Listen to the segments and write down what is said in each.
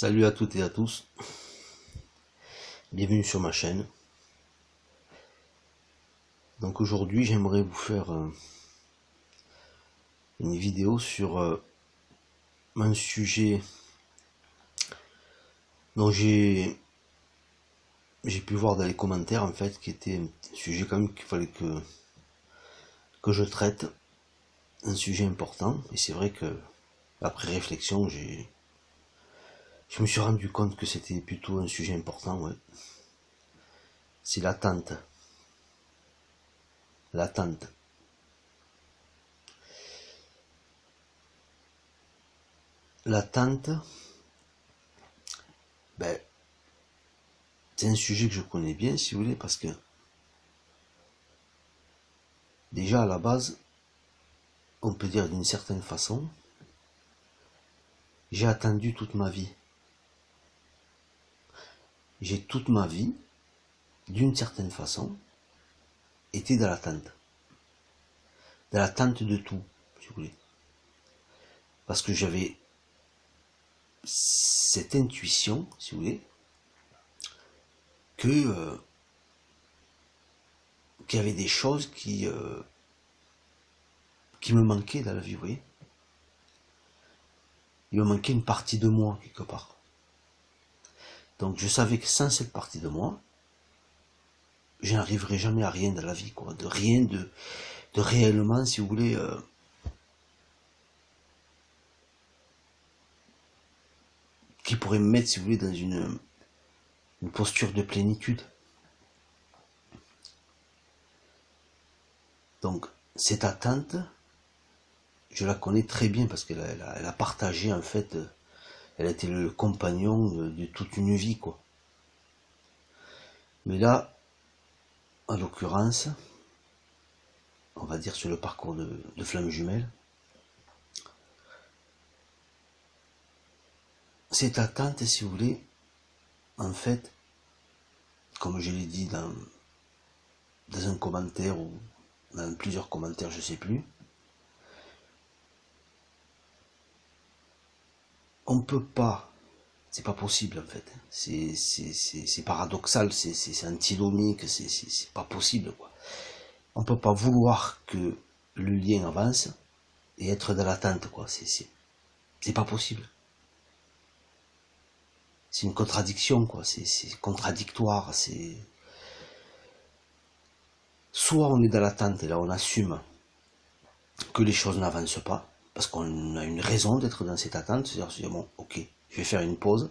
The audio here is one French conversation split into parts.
Salut à toutes et à tous, bienvenue sur ma chaîne. Donc aujourd'hui j'aimerais vous faire une vidéo sur un sujet dont j'ai pu voir dans les commentaires en fait, qui était un sujet quand même qu'il fallait que je traite, un sujet important. Et c'est vrai que après réflexion je me suis rendu compte que c'était plutôt un sujet important, ouais. C'est l'attente. L'attente. L'attente, ben, c'est un sujet que je connais bien, si vous voulez, parce que déjà à la base, on peut dire d'une certaine façon, j'ai attendu toute ma vie. J'ai toute ma vie, d'une certaine façon, été dans l'attente. Dans l'attente de tout, si vous voulez. Parce que j'avais cette intuition, si vous voulez, que qu'il y avait des choses qui me manquaient dans la vie, vous voyez. Il me manquait une partie de moi, quelque part. Donc je savais que sans cette partie de moi, je n'arriverai jamais à rien dans la vie, quoi. De rien de réellement, si vous voulez, qui pourrait me mettre, si vous voulez, dans une posture de plénitude. Donc, cette attente, je la connais très bien parce qu'elle a partagé, en fait, elle a été le compagnon de toute une vie, quoi. Mais là, en l'occurrence, on va dire sur le parcours de Flamme Jumelle, cette attente, si vous voulez, en fait, comme je l'ai dit dans un commentaire ou dans plusieurs commentaires, je sais plus, on peut pas, c'est pas possible en fait, c'est paradoxal, c'est antinomique, c'est pas possible, quoi. On peut pas vouloir que le lien avance et être dans l'attente, quoi. C'est pas possible. C'est une contradiction, quoi. C'est contradictoire. C'est soit on est dans l'attente et là on assume que les choses n'avancent pas parce qu'on a une raison d'être dans cette attente, c'est-à-dire se dire bon, ok, je vais faire une pause,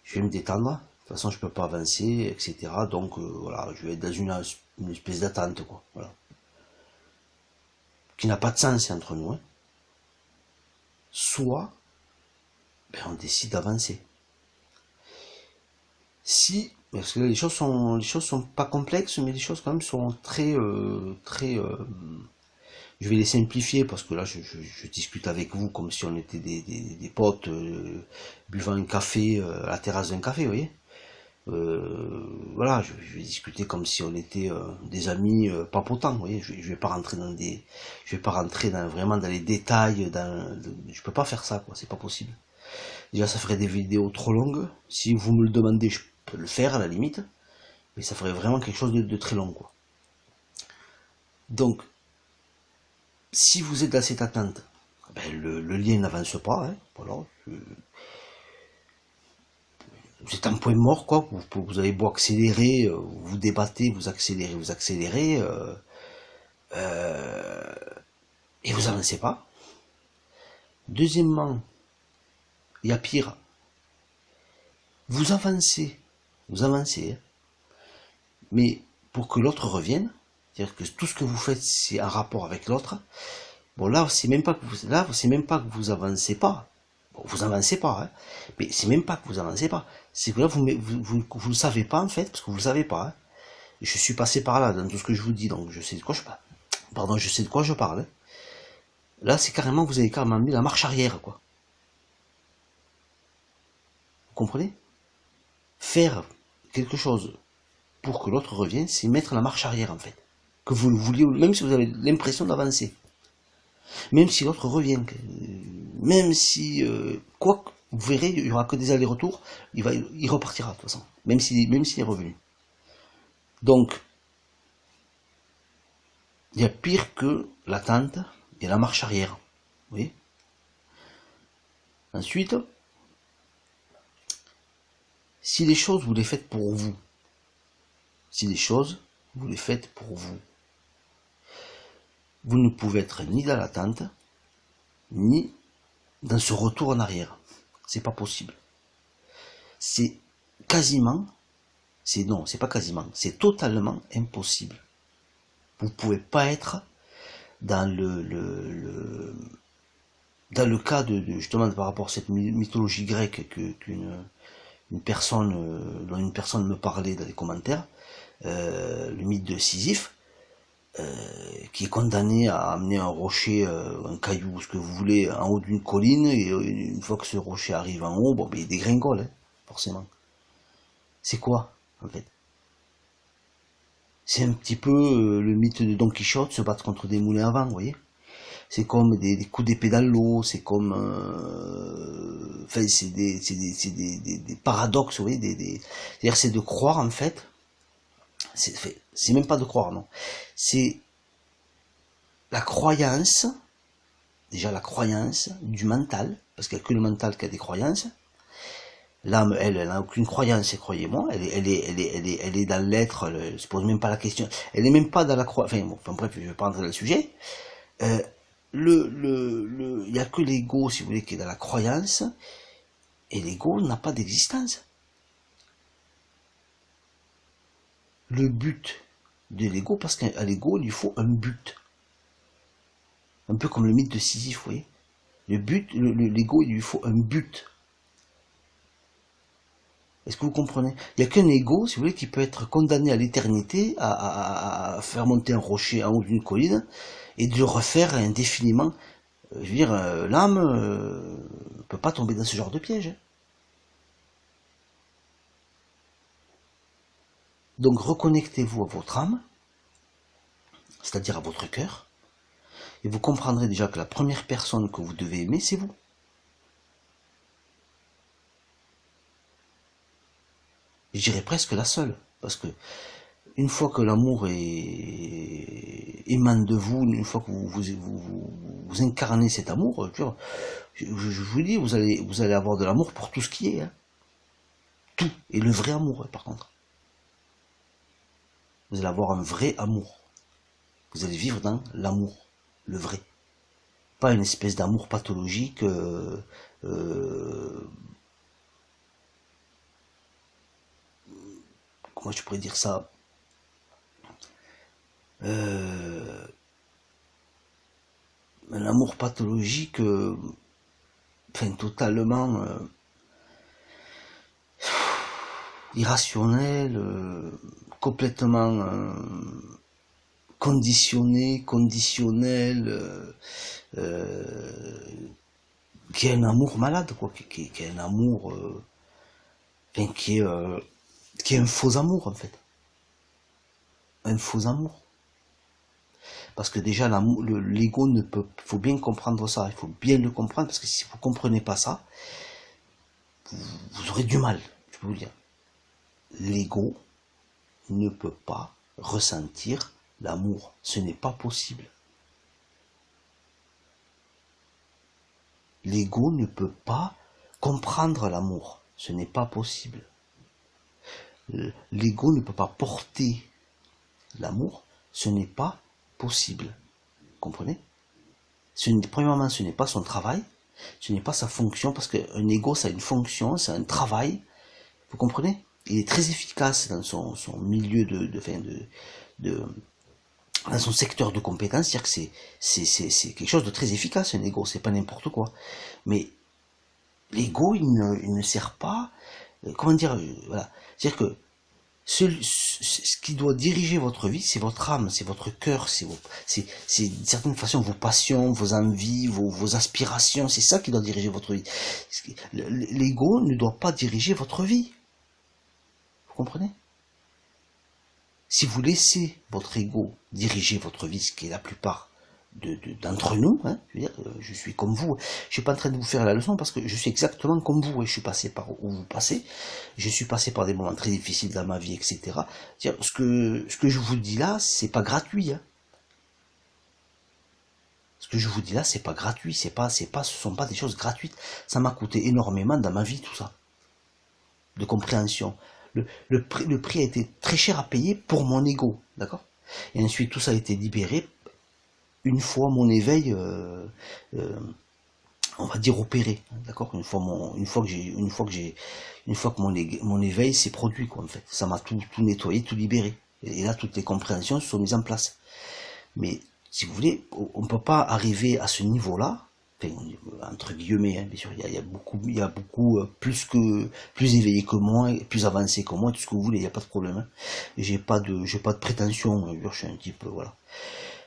je vais me détendre. De toute façon, je peux pas avancer, etc. Donc voilà, je vais être dans une espèce d'attente, quoi. Voilà, qui n'a pas de sens entre nous, hein. Soit ben, on décide d'avancer. Si, parce que les choses sont pas complexes, mais les choses quand même sont très, je vais les simplifier parce que là, je discute avec vous comme si on était des potes buvant un café à la terrasse d'un café, vous voyez. Voilà, je vais discuter comme si on était des amis papotants, vous voyez. Je vais pas rentrer je vais pas rentrer vraiment dans les détails, je peux pas faire ça, quoi. C'est pas possible. Déjà, ça ferait des vidéos trop longues. Si vous me le demandez, je peux le faire à la limite, mais ça ferait vraiment quelque chose de très long, quoi. Donc, si vous êtes dans cette attente, ben, le lien n'avance pas, hein, voilà. Vous êtes en point mort, quoi. Vous avez beau accélérer, vous débattez, vous accélérez, et vous avancez pas. Deuxièmement, il y a pire. Vous avancez, hein, mais pour que l'autre revienne, c'est-à-dire que tout ce que vous faites, c'est en rapport avec l'autre. Bon, là, c'est même pas que vous avancez pas. Bon, vous avancez pas, hein, mais c'est même pas que vous avancez pas. C'est que là, vous le savez pas, en fait, parce que vous le savez pas, hein. Je suis passé par là, dans tout ce que je vous dis, donc je sais de quoi je parle. Pardon, je sais de quoi je parle, hein. Là, c'est carrément, vous avez carrément mis la marche arrière, quoi. Vous comprenez? Faire quelque chose pour que l'autre revienne, c'est mettre la marche arrière, en fait. Que vous le vouliez, même si vous avez l'impression d'avancer. Même si l'autre revient. Même si, quoi, Vous verrez, il n'y aura que des allers-retours, il repartira de toute façon, même s'il est revenu. Donc, il y a pire que l'attente et la marche arrière. Vous voyez? Ensuite, si les choses vous les faites pour vous, si les choses vous les faites pour vous, vous ne pouvez être ni dans l'attente, ni dans ce retour en arrière. C'est pas possible. C'est quasiment, non, c'est pas quasiment, c'est totalement impossible. Vous pouvez pas être dans dans le cas de justement par rapport à cette mythologie grecque dont une personne me parlait dans les commentaires, le mythe de Sisyphe, qui est condamné à amener un rocher, un caillou, ce que vous voulez, en haut d'une colline, et une fois que ce rocher arrive en haut, bon, ben, il dégringole, hein, forcément. C'est quoi, en fait? C'est un petit peu le mythe de Don Quichotte, se battre contre des moulins à vent, vous voyez? C'est comme des coups d'épée dans l'eau, c'est comme... enfin, c'est des paradoxes, vous voyez? C'est-à-dire, c'est de croire, en fait, c'est même pas de croire, non. C'est la croyance, déjà la croyance du mental, parce qu'il n'y a que le mental qui a des croyances. L'âme, elle n'a aucune croyance, croyez-moi, elle est dans l'être, elle ne se pose même pas la question, elle n'est même pas dans la croyance, enfin bref, je vais pas entrer dans le sujet. Il n'y a que l'ego, si vous voulez, qui est dans la croyance, et l'ego n'a pas d'existence. Le but de l'ego, parce qu'à l'ego, il lui faut un but. Un peu comme le mythe de Sisyphe, vous voyez. Le but, l'ego, il lui faut un but. Est-ce que vous comprenez? Il n'y a qu'un ego, si vous voulez, qui peut être condamné à l'éternité à faire monter un rocher en haut d'une colline et de le refaire indéfiniment. Je veux dire, l'âme ne peut pas tomber dans ce genre de piège. Donc reconnectez-vous à votre âme, c'est-à-dire à votre cœur, et vous comprendrez déjà que la première personne que vous devez aimer, c'est vous. Je dirais presque la seule, parce que une fois que l'amour émane de vous, une fois que vous incarnez cet amour, je vous dis, vous allez avoir de l'amour pour tout ce qui est, hein. Tout, et le vrai amour, par contre. Vous allez avoir un vrai amour. Vous allez vivre dans l'amour, le vrai. Pas une espèce d'amour pathologique, comment je pourrais dire ça, un amour pathologique, enfin totalement irrationnel, complètement conditionné, conditionnel, qui est un amour malade, quoi, qui est un amour, enfin, qui est un faux amour, en fait. Un faux amour. Parce que déjà, l'ego ne peut, faut bien comprendre ça, il faut bien le comprendre, parce que si vous comprenez pas ça, vous aurez du mal, je peux vous le dire. L'ego ne peut pas ressentir l'amour, ce n'est pas possible. L'ego ne peut pas comprendre l'amour, ce n'est pas possible. L'ego ne peut pas porter l'amour, ce n'est pas possible. Vous comprenez? Premièrement, ce n'est pas son travail, ce n'est pas sa fonction, parce qu'un ego, ça a une fonction, c'est un travail. Vous comprenez? Il est très efficace dans son milieu dans son secteur de compétence, c'est-à-dire que c'est quelque chose de très efficace, un ego, c'est pas n'importe quoi. Mais l'ego, il ne sert pas, comment dire, voilà. C'est-à-dire que ce qui doit diriger votre vie, c'est votre âme, c'est votre cœur, c'est d'une certaine façon vos passions, vos envies, vos aspirations, c'est ça qui doit diriger votre vie. L'ego ne doit pas diriger votre vie. Vous comprenez? Si vous laissez votre ego diriger votre vie, ce qui est la plupart d'entre nous, hein, je veux dire, je suis comme vous, je suis pas en train de vous faire la leçon parce que je suis exactement comme vous, et je suis passé par où vous passez, je suis passé par des moments très difficiles dans ma vie, etc. Ce que je vous dis là, c'est pas gratuit, hein. Ce que je vous dis là, c'est pas gratuit, ce sont pas des choses gratuites. Ça m'a coûté énormément dans ma vie, tout ça, de compréhension. Le prix a été très cher à payer pour mon ego, d'accord. Et ensuite, tout ça a été libéré une fois mon éveil, on va dire opéré, d'accord. Une fois que mon éveil s'est produit, quoi, en fait, ça m'a tout nettoyé, tout libéré. Et là, toutes les compréhensions se sont mises en place. Mais si vous voulez, on ne peut pas arriver à ce niveau-là, enfin, entre guillemets, hein, bien sûr, il y a beaucoup plus éveillé que moi, plus avancé que moi, tout ce que vous voulez, il n'y a pas de problème, hein. J'ai pas de prétention, je suis un type, voilà.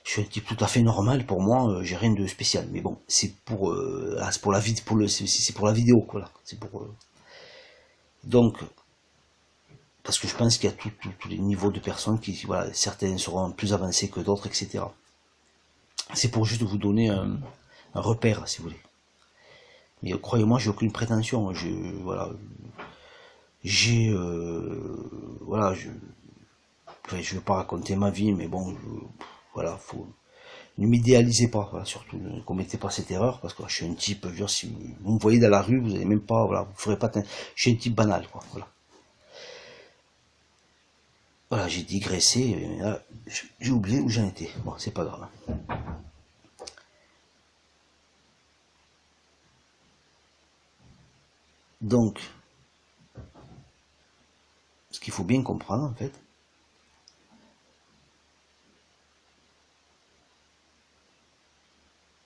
Je suis un type tout à fait normal pour moi, j'ai rien de spécial. Mais bon, c'est pour la vie, c'est pour la vidéo, quoi, là. C'est pour, donc, parce que je pense qu'il y a tous les niveaux de personnes qui, voilà, certains seront plus avancés que d'autres, etc. C'est pour juste vous donner un repère, si vous voulez. Mais croyez-moi, j'ai aucune prétention. Voilà, voilà, enfin, je vais pas raconter ma vie, mais bon, voilà, ne m'idéalisez pas, voilà, surtout ne commettez pas cette erreur, parce que je suis un type, je veux dire, si vous me voyez dans la rue, vous n'allez même pas, voilà, vous ferez pas, je suis un type banal, quoi, voilà. Voilà, j'ai digressé, là, j'ai oublié où j'en étais. Bon, c'est pas grave. Donc, ce qu'il faut bien comprendre, en fait,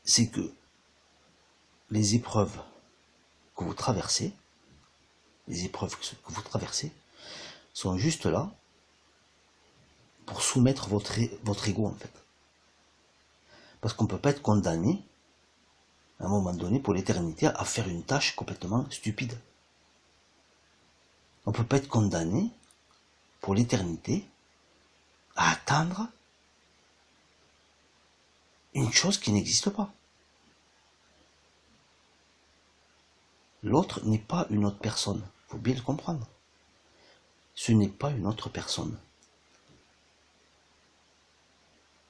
c'est que les épreuves que vous traversez, sont juste là pour soumettre votre ego, en fait. Parce qu'on ne peut pas être condamné, à un moment donné, pour l'éternité, à faire une tâche complètement stupide. On ne peut pas être condamné, pour l'éternité, à atteindre une chose qui n'existe pas. L'autre n'est pas une autre personne. Il faut bien le comprendre. Ce n'est pas une autre personne.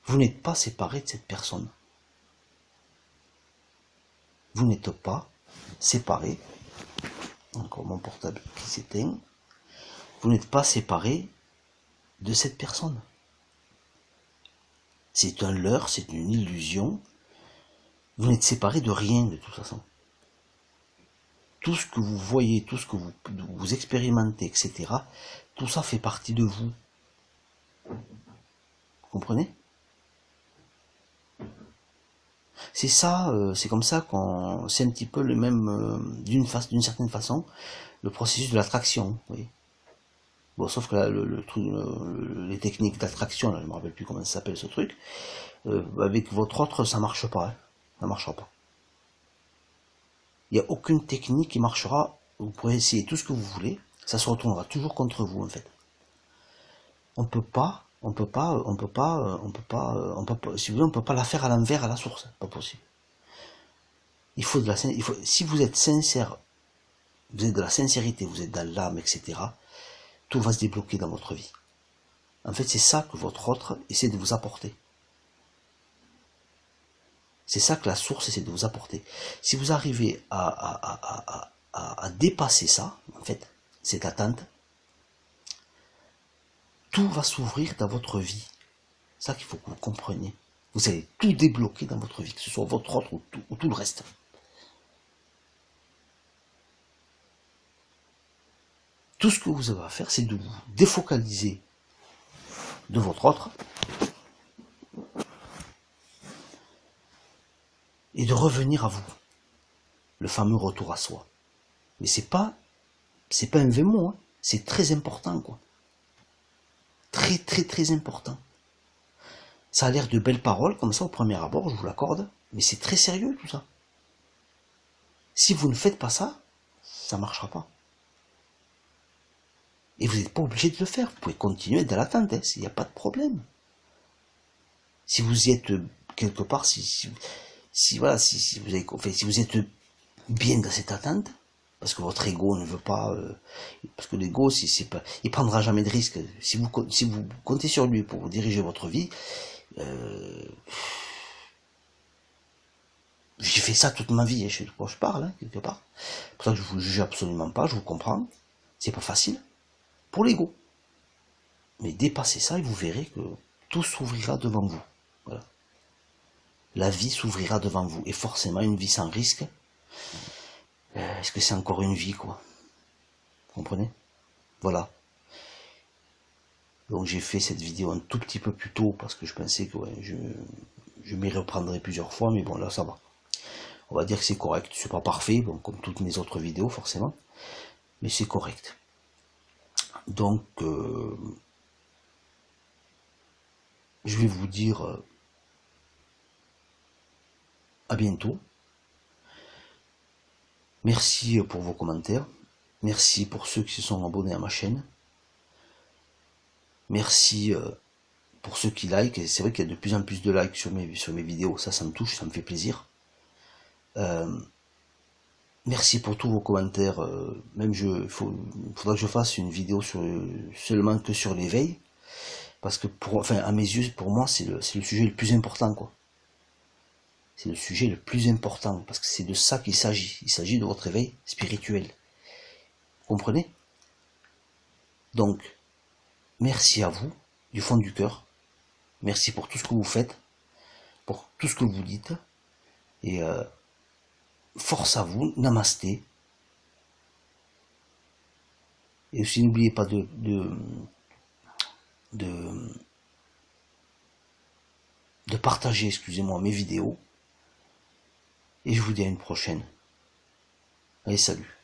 Vous n'êtes pas séparé de cette personne. Vous n'êtes pas séparé. Encore mon portable qui s'éteint. Vous n'êtes pas séparé de cette personne. C'est un leurre, c'est une illusion. Vous n'êtes séparé de rien de toute façon. Tout ce que vous voyez, tout ce que vous expérimentez, etc., tout ça fait partie de vous. Vous comprenez? C'est ça, c'est comme ça c'est un petit peu le même, d'une certaine façon, le processus de l'attraction, vous voyez. Bon, sauf que là, les techniques d'attraction, là, je me rappelle plus comment ça s'appelle ce truc, avec votre autre, ça marche pas, hein. Ça marchera pas. Il n'y a aucune technique qui marchera. Vous pourrez essayer tout ce que vous voulez, ça se retournera toujours contre vous, en fait. On peut pas, si vous voulez, on peut pas la faire à l'envers, à la source, pas possible. Si vous êtes sincère, vous êtes de la sincérité, vous êtes dans l'âme, etc., tout va se débloquer dans votre vie. En fait, c'est ça que votre autre essaie de vous apporter. C'est ça que la source essaie de vous apporter. Si vous arrivez à dépasser ça, en fait, cette attente, tout va s'ouvrir dans votre vie. C'est ça qu'il faut que vous compreniez. Vous allez tout débloquer dans votre vie, que ce soit votre autre ou tout le reste. Tout ce que vous avez à faire, c'est de vous défocaliser de votre autre et de revenir à vous. Le fameux retour à soi. Mais c'est pas un vain mot, hein. C'est très important, quoi. Très, très, très important. Ça a l'air de belles paroles, comme ça, au premier abord, je vous l'accorde, mais c'est très sérieux, tout ça. Si vous ne faites pas ça, ça ne marchera pas. Et vous n'êtes pas obligé de le faire. Vous pouvez continuer dans l'attente, hein, il n'y a pas de problème. Si vous y êtes quelque part, voilà, si vous avez, enfin, si vous êtes bien dans cette attente, parce que votre ego ne veut pas, parce que l'ego, c'est pas, il prendra jamais de risque. Si vous comptez sur lui pour diriger votre vie, j'ai fait ça toute ma vie, et je sais de quoi je parle, hein, quelque part. C'est pour ça que je vous juge absolument pas, je vous comprends. C'est pas facile pour l'ego. Mais dépassez ça et vous verrez que tout s'ouvrira devant vous. Voilà. La vie s'ouvrira devant vous. Et forcément, une vie sans risque, est-ce que c'est encore une vie, quoi? Vous comprenez? Voilà. Donc j'ai fait cette vidéo un tout petit peu plus tôt parce que je pensais que ouais, je m'y reprendrai plusieurs fois, mais bon, là ça va. On va dire que c'est correct. C'est pas parfait, bon, comme toutes mes autres vidéos, forcément. Mais c'est correct. Donc, je vais vous dire à bientôt. Merci pour vos commentaires. Merci pour ceux qui se sont abonnés à ma chaîne. Merci pour ceux qui like. C'est vrai qu'il y a de plus en plus de likes sur mes vidéos. Ça me touche, ça me fait plaisir. Merci pour tous vos commentaires. Même faudra que je fasse une vidéo seulement que sur l'éveil. Parce que enfin, à mes yeux, pour moi, c'est le sujet le plus important, quoi. C'est le sujet le plus important, parce que c'est de ça qu'il s'agit. Il s'agit de votre éveil spirituel. Vous comprenez? Donc, merci à vous, du fond du cœur. Merci pour tout ce que vous faites, pour tout ce que vous dites. Et force à vous, namasté. Et aussi, n'oubliez pas de partager, excusez-moi, mes vidéos. Et je vous dis à une prochaine. Allez, salut.